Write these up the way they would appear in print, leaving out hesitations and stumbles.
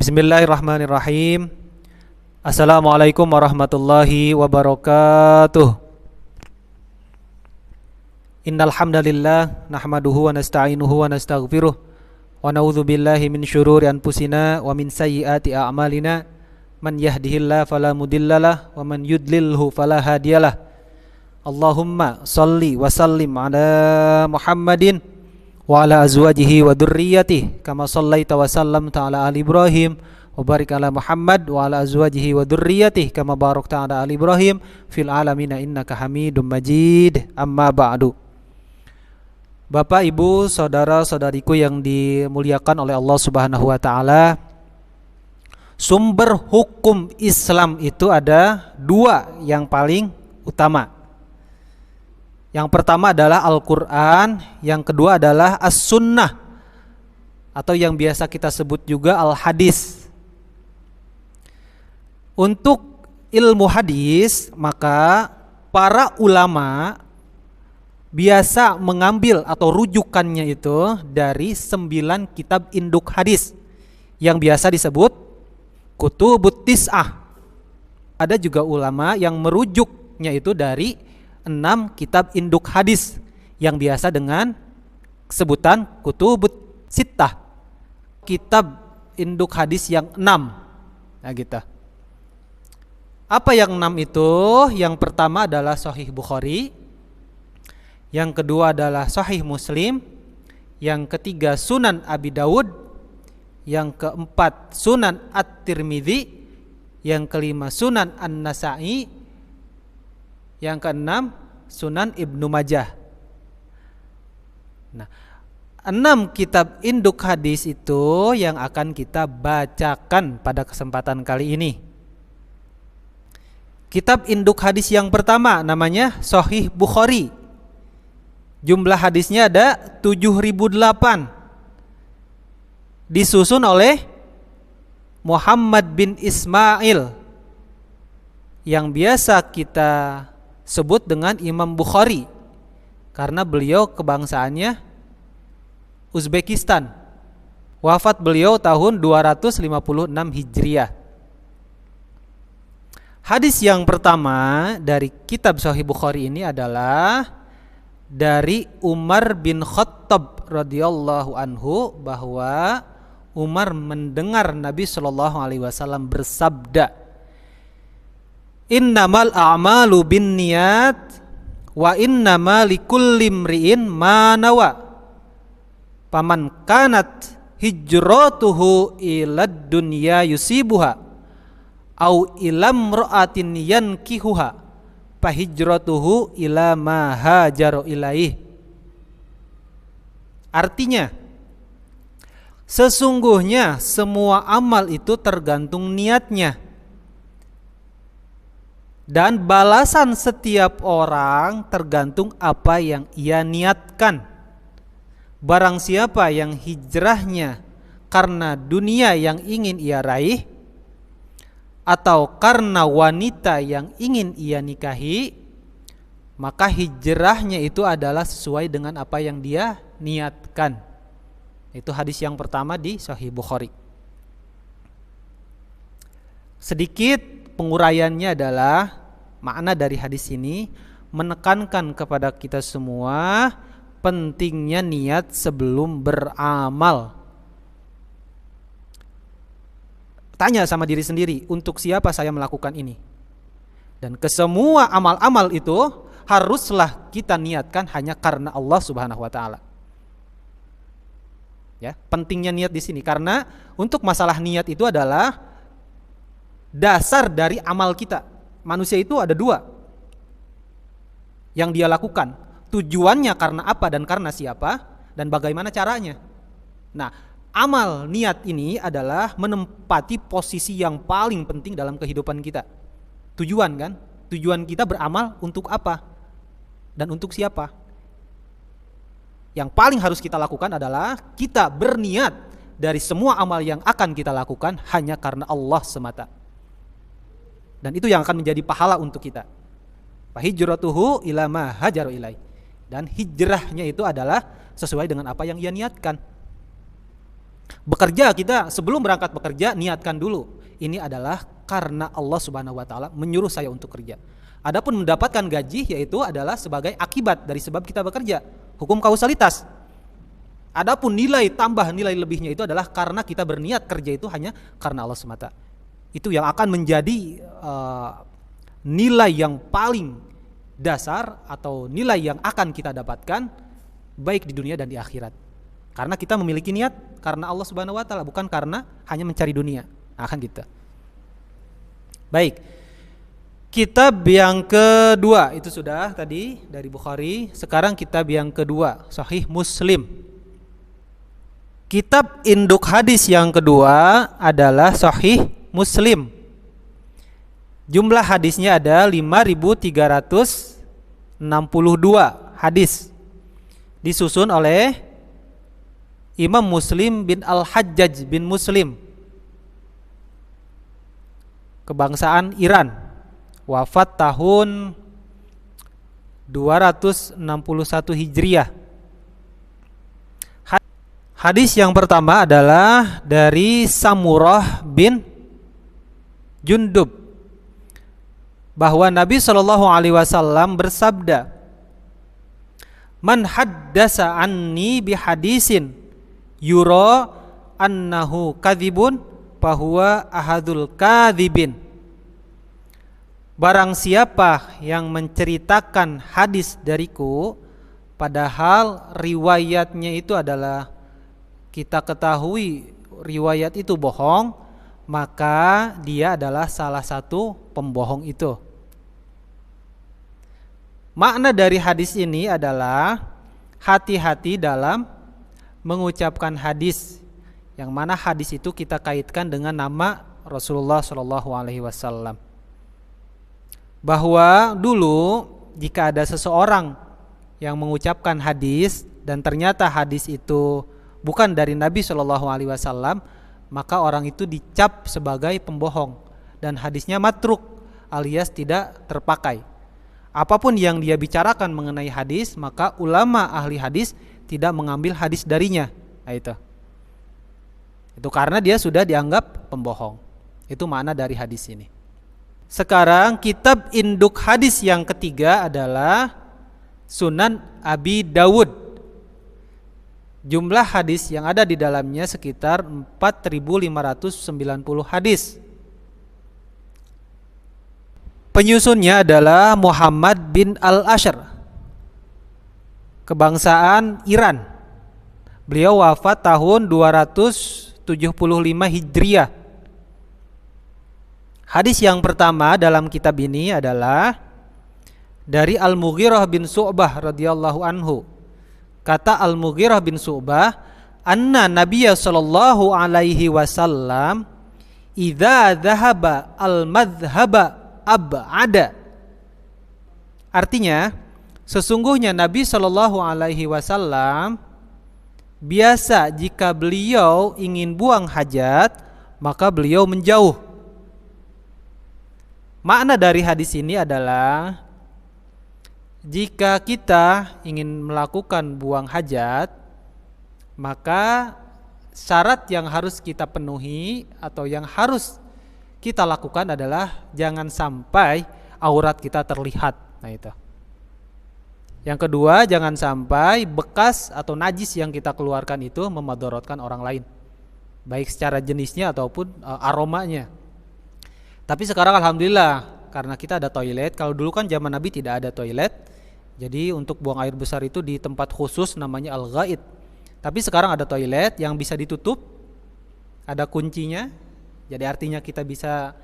Bismillahirrahmanirrahim. Assalamualaikum warahmatullahi wabarakatuh. Innal hamdalillah nahmaduhu wa nasta'inuhu wa nastaghfiruh wa na'udzu billahi min syururi anfusina wa min sayyiati a'malina. Man yahdihillahu fala mudhillalah wa man yudlilhu fala hadiyalah. Allahumma shalli wa sallim ala Muhammadin wa ala azwajihi wa dzurriyyatihi kama shallaita wa sallamta ala ali Ibrahim wa barik ala Muhammad wa ala azwajihi wa dzurriyyatihi kama barakta ala ali Ibrahim fil alamin innaka Hamidum Majid. Amma ba'du. Bapak, Ibu, saudara-saudariku yang dimuliakan oleh Allah Subhanahu wa taala, sumber hukum Islam itu ada dua yang paling utama. Yang pertama adalah Al-Quran, yang kedua adalah As-Sunnah, atau yang biasa kita sebut juga Al-Hadis. Untuk ilmu hadis, maka para ulama biasa mengambil atau rujukannya itu dari 9 kitab induk hadis yang biasa disebut Kutubut Tis'ah. Ada juga ulama yang merujuknya itu dari 6 kitab induk hadis yang biasa dengan sebutan Kutubut Sittah, kitab induk hadis yang 6. Nah gitu. Apa yang 6 itu? Yang pertama adalah Sahih Bukhari, yang kedua adalah Sahih Muslim, yang ketiga Sunan Abi Dawud, yang keempat Sunan At-Tirmidzi, yang kelima Sunan An-Nasa'i, yang keenam Sunan Ibnu Majah. Nah, 6 kitab induk hadis itu yang akan kita bacakan pada kesempatan kali ini. Kitab induk hadis yang pertama namanya Sahih Bukhari. Jumlah hadisnya ada 7.008. Disusun oleh Muhammad bin Ismail, yang biasa kita sebut dengan Imam Bukhari karena beliau kebangsaannya Uzbekistan. Wafat beliau tahun 256 Hijriah. Hadis yang pertama dari kitab Sahih Bukhari ini adalah dari Umar bin Khattab radhiyallahu anhu, bahwa Umar mendengar Nabi sallallahu alaihi wasallam bersabda, "Innamal a'malu binniyat wa innama likulli imri'in ma nawa. Faman kanat hijratuhu ilad dunya yusibuha au ilam ra'atin yankihuha fa hijratuhu ila ma hajaru ilaih." Artinya, sesungguhnya semua amal itu tergantung niatnya, dan balasan setiap orang tergantung apa yang ia niatkan. Barang siapa yang hijrahnya karena dunia yang ingin ia raih, atau karena wanita yang ingin ia nikahi, maka hijrahnya itu adalah sesuai dengan apa yang dia niatkan. Itu hadis yang pertama di Sahih Bukhari. Sedikit penguraiannya adalah, makna dari hadis ini menekankan kepada kita semua pentingnya niat sebelum beramal. Tanya sama diri sendiri, untuk siapa saya melakukan ini? Dan kesemua amal-amal itu haruslah kita niatkan hanya karena Allah Subhanahu wa taala. Ya, pentingnya niat di sini karena untuk masalah niat itu adalah dasar dari amal kita. Manusia itu ada 2 yang dia lakukan. Tujuannya karena apa dan karena siapa dan bagaimana caranya. Nah, amal niat ini adalah menempati posisi yang paling penting dalam kehidupan kita. Tujuan kan? Tujuan kita beramal untuk apa dan untuk siapa? Yang paling harus kita lakukan adalah kita berniat dari semua amal yang akan kita lakukan hanya karena Allah semata. Dan itu yang akan menjadi pahala untuk kita. Fa hijratuhu ila ma hajaru ilai. Dan hijrahnya itu adalah sesuai dengan apa yang ia niatkan. Bekerja, kita sebelum berangkat bekerja niatkan dulu, ini adalah karena Allah Subhanahu wa taala menyuruh saya untuk kerja. Adapun mendapatkan gaji yaitu adalah sebagai akibat dari sebab kita bekerja. Hukum kausalitas. Adapun nilai tambah, nilai lebihnya itu adalah karena kita berniat kerja itu hanya karena Allah semata. Itu yang akan menjadi nilai yang paling dasar atau nilai yang akan kita dapatkan baik di dunia dan di akhirat. Karena kita memiliki niat karena Allah Subhanahu wa taala, bukan karena hanya mencari dunia. Akan gitu. Baik. Kitab yang kedua itu sudah tadi dari Bukhari. Sekarang kitab yang kedua, Sahih Muslim. Kitab induk hadis yang kedua adalah Sahih Muslim. Jumlah hadisnya ada 5.362 hadis. Disusun oleh Imam Muslim bin Al-Hajjaj bin Muslim, kebangsaan Iran, wafat tahun 261 Hijriah. Hadis yang pertama adalah dari Samurah bin Jundub, bahwa Nabi SAW bersabda, "Man haddasa anni bihadisin yura annahu kadzibun fahuwa ahadul kadzibin." Barang siapa yang menceritakan hadis dariku padahal riwayatnya itu adalah kita ketahui riwayat itu bohong, maka dia adalah salah satu pembohong itu. Makna dari hadis ini adalah hati-hati dalam mengucapkan hadis, yang mana hadis itu kita kaitkan dengan nama Rasulullah SAW. Bahwa dulu jika ada seseorang yang mengucapkan hadis dan ternyata hadis itu bukan dari Nabi SAW, maka orang itu dicap sebagai pembohong dan hadisnya matruk alias tidak terpakai. Apapun yang dia bicarakan mengenai hadis, maka ulama ahli hadis tidak mengambil hadis darinya. Nah, itu karena dia sudah dianggap pembohong. Itu makna dari hadis ini. Sekarang kitab induk hadis yang ketiga adalah Sunan Abi Dawud. Jumlah hadis yang ada di dalamnya sekitar 4.590 hadis. Penyusunnya adalah Muhammad bin Al-Ashr, kebangsaan Iran. Beliau wafat tahun 275 Hijriah. Hadis yang pertama dalam kitab ini adalah dari Al-Mughirah bin Syu'bah radhiyallahu anhu. Kata Al-Mughirah bin Syu'bah, anna Nabiyya sallallahu alaihi wasallam idza dhahaba al-madhhaba ab'ada. Artinya, sesungguhnya Nabi sallallahu alaihi wasallam biasa jika beliau ingin buang hajat, maka beliau menjauh. Makna dari hadis ini adalah jika kita ingin melakukan buang hajat, maka syarat yang harus kita penuhi atau yang harus kita lakukan adalah jangan sampai aurat kita terlihat. Nah, itu. Yang kedua, jangan sampai bekas atau najis yang kita keluarkan itu memudaratkan orang lain, baik secara jenisnya ataupun aromanya. Tapi sekarang alhamdulillah karena kita ada toilet. Kalau dulu kan zaman Nabi tidak ada toilet, jadi untuk buang air besar itu di tempat khusus namanya al-ghaid. Tapi sekarang ada toilet yang bisa ditutup, ada kuncinya. Jadi artinya kita bisa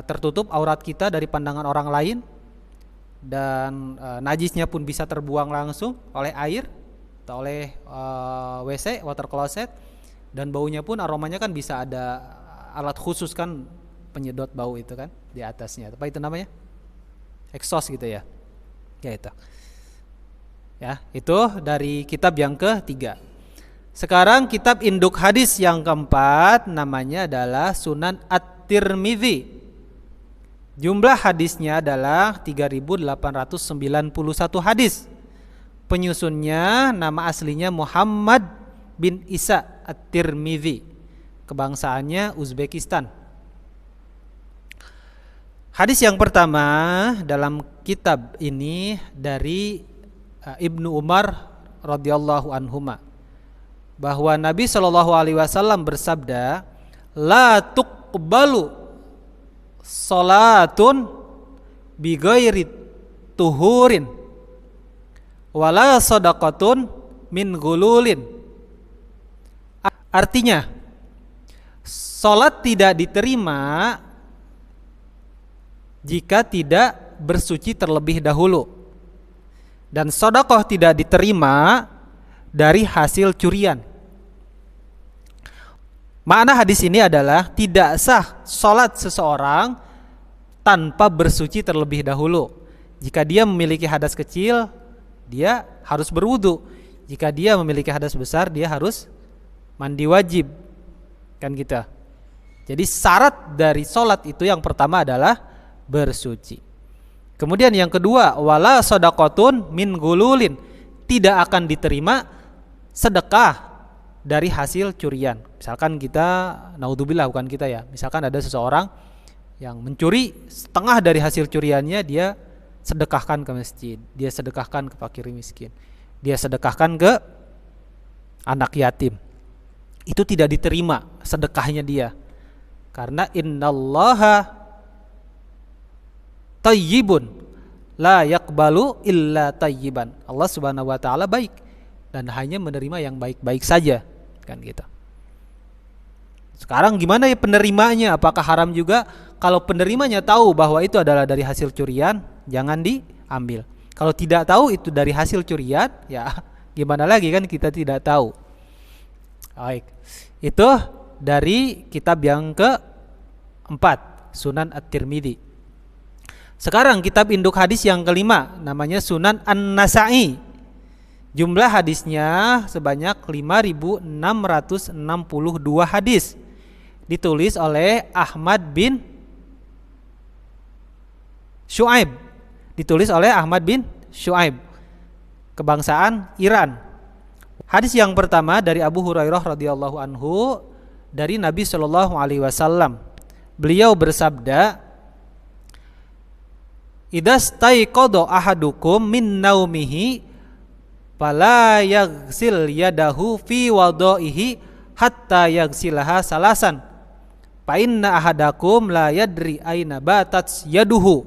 tertutup aurat kita dari pandangan orang lain, dan najisnya pun bisa terbuang langsung oleh air atau oleh WC, water closet, dan baunya pun aromanya kan bisa ada alat khusus kan penyedot bau itu kan di atasnya. Apa itu namanya? Exhaust gitu ya. Ya itu. Ya, itu dari kitab yang ketiga. Sekarang kitab induk hadis yang keempat namanya adalah Sunan At-Tirmidzi. Jumlah hadisnya adalah 3.891 hadis. Penyusunnya nama aslinya Muhammad bin Isa At-Tirmidzi, kebangsaannya Uzbekistan. Hadis yang pertama dalam kitab ini dari Ibnu Umar radhiyallahu anhuma, bahwa Nabi Shallallahu alaihi wasallam bersabda, la tuqbalu salatun bi ghairi tuhurin wala sadaqatun min gululin. Artinya, salat tidak diterima jika tidak bersuci terlebih dahulu, dan sedekah tidak diterima dari hasil curian. Makna hadis ini adalah tidak sah salat seseorang tanpa bersuci terlebih dahulu. Jika dia memiliki hadas kecil, dia harus berwudu. Jika dia memiliki hadas besar, dia harus mandi wajib. Kan kita. Jadi syarat dari salat itu yang pertama adalah bersuci. Kemudian yang kedua, wala sadaqatun min gululin, tidak akan diterima sedekah dari hasil curian. Misalkan kita, naudzubillah, bukan kita ya, misalkan ada seseorang yang mencuri setengah dari hasil curiannya, dia sedekahkan ke masjid, dia sedekahkan ke fakir miskin, dia sedekahkan ke anak yatim. Itu tidak diterima sedekahnya dia, karena innallaha tayyibun la yaqbalu illa tayyiban. Allah Subhanahu wa taala baik dan hanya menerima yang baik-baik saja, kan gitu. Sekarang gimana ya penerimanya? Apakah haram juga? Kalau penerimanya tahu bahwa itu adalah dari hasil curian, jangan diambil. Kalau tidak tahu itu dari hasil curian, ya gimana lagi, kan kita tidak tahu. Baik. Itu dari kitab yang keempat, Sunan At-Tirmidzi. Sekarang kitab induk hadis yang kelima, namanya Sunan An-Nasa'i. Jumlah hadisnya sebanyak 5.662 hadis. Ditulis oleh Ahmad bin Syu'aib. Kebangsaan Iran. Hadis yang pertama dari Abu Hurairah radhiyallahu anhu, dari Nabi Shallallahu alaihi wasallam. Beliau bersabda, idastaiqadha ahadukum min naumihi fala yaghsil yadahu fi wadaihi hatta yaghsilaha salasan fa inna ahadakum la yadri aina batat yaduhu.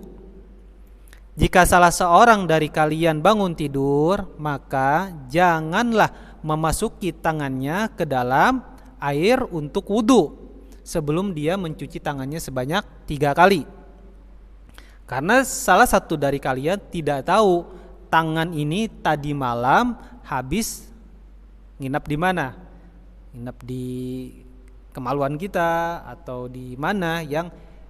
Jika salah seorang dari kalian bangun tidur, maka janganlah memasuki tangannya ke dalam air untuk wudu sebelum dia mencuci tangannya sebanyak 3 kali. Karena salah satu dari kalian tidak tahu tangan ini tadi malam habis nginap di mana, nginap di kemaluan kita atau di mana yang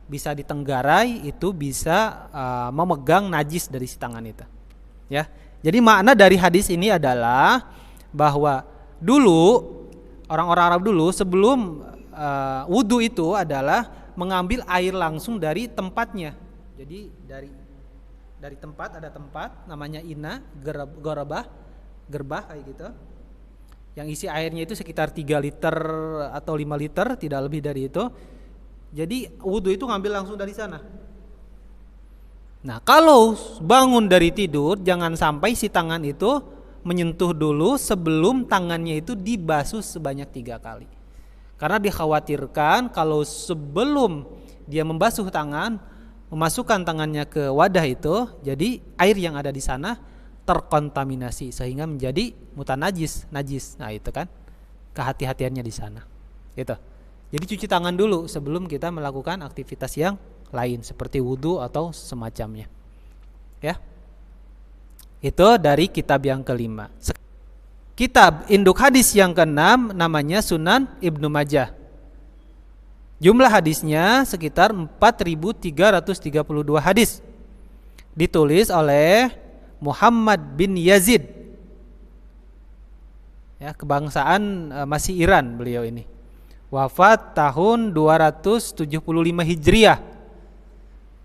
bisa ditenggarai, itu bisa memegang najis dari si tangan itu. Ya, jadi makna dari hadis ini adalah bahwa dulu orang-orang Arab dulu sebelum wudu itu adalah mengambil air langsung dari tempatnya. Jadi dari tempat, ada tempat namanya ina, gerbah kayak gitu. Yang isi airnya itu sekitar 3 liter atau 5 liter, tidak lebih dari itu. Jadi wudu itu ngambil langsung dari sana. Nah, kalau bangun dari tidur, jangan sampai si tangan itu menyentuh dulu sebelum tangannya itu dibasuh sebanyak 3 kali. Karena dikhawatirkan kalau sebelum dia membasuh tangan, memasukkan tangannya ke wadah itu, jadi air yang ada di sana terkontaminasi sehingga menjadi mutanajis, najis. Nah, itu kan kehati-hatiannya di sana. Gitu. Jadi cuci tangan dulu sebelum kita melakukan aktivitas yang lain seperti wudu atau semacamnya. Ya. Itu dari kitab yang kelima. Kitab induk hadis yang keenam namanya Sunan Ibnu Majah. Jumlah hadisnya sekitar 4.332 hadis. Ditulis oleh Muhammad bin Yazid. Ya, kebangsaan masih Iran beliau ini. Wafat tahun 275 Hijriah.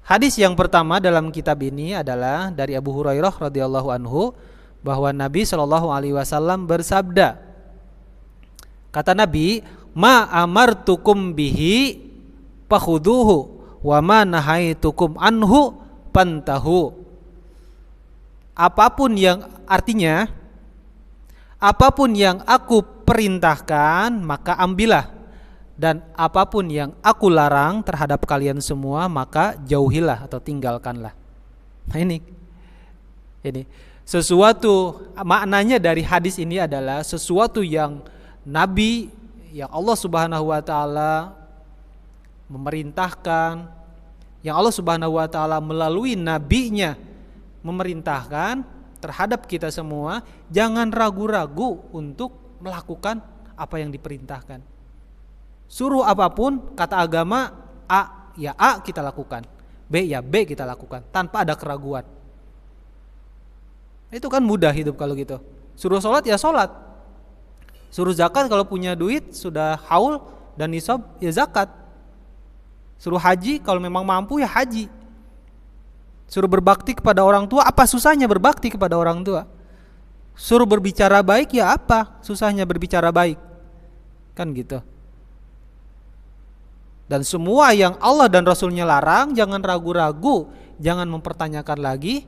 Hadis yang pertama dalam kitab ini adalah dari Abu Hurairah radhiyallahu anhu, bahwa Nabi Shallallahu alaihi wasallam bersabda, Kata Nabi, ma amartukum bihi fakhuduhu wa ma nahaitukum anhu pantahu. Apapun yang artinya apapun yang aku perintahkan maka ambillah, dan apapun yang aku larang terhadap kalian semua maka jauhilah atau tinggalkanlah. Nah ini sesuatu, maknanya dari hadis ini adalah sesuatu yang Nabi, yang Allah Subhanahu wa taala memerintahkan, yang Allah Subhanahu wa taala melalui nabinya memerintahkan terhadap kita semua, jangan ragu-ragu untuk melakukan apa yang diperintahkan. Suruh apapun, kata agama A, ya A kita lakukan, B ya B kita lakukan tanpa ada keraguan. Itu kan mudah hidup kalau gitu. Suruh sholat ya sholat, suruh zakat kalau punya duit sudah haul dan nisab ya zakat, suruh haji kalau memang mampu ya haji, suruh berbakti kepada orang tua, apa susahnya berbakti kepada orang tua? Suruh berbicara baik ya apa susahnya berbicara baik? Kan gitu. Dan semua yang Allah dan Rasulnya larang jangan ragu-ragu, jangan mempertanyakan lagi,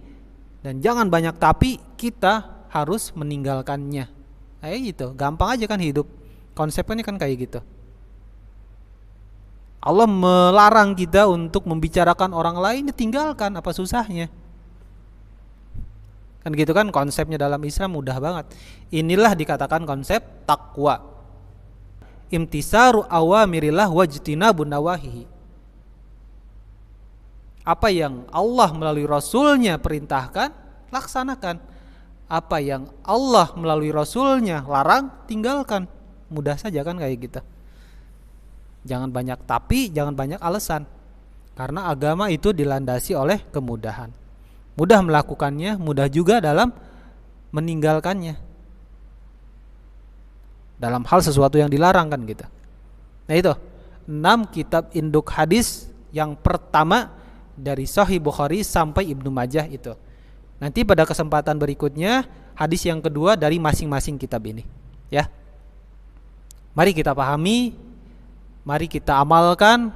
dan jangan banyak tapi, kita harus meninggalkannya. Kayak gitu, gampang aja kan hidup. Konsepnya kan kayak gitu. Allah melarang kita untuk membicarakan orang lain, ditinggalkan, apa susahnya? Kan gitu kan konsepnya dalam Islam mudah banget. Inilah dikatakan konsep takwa. Imtisaru awamirillah wajtinabun nawahihi. Apa yang Allah melalui Rasulnya perintahkan, laksanakan. Apa yang Allah melalui Rasulnya larang, tinggalkan. Mudah saja kan kayak gitu. Jangan banyak tapi, jangan banyak alasan. Karena agama itu dilandasi oleh kemudahan. Mudah melakukannya, mudah juga dalam meninggalkannya. Dalam hal sesuatu yang dilarang kan gitu. Nah itu 6 kitab induk hadis yang pertama dari Sahih Bukhari sampai Ibnu Majah itu. Nanti pada kesempatan berikutnya hadis yang kedua dari masing-masing kitab ini, ya. Mari kita pahami, mari kita amalkan,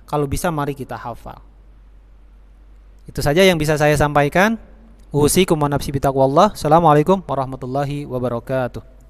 kalau bisa mari kita hafal. Itu saja yang bisa saya sampaikan. Usikum wa nafsi bitaqwallah. Assalamualaikum warahmatullahi wabarakatuh.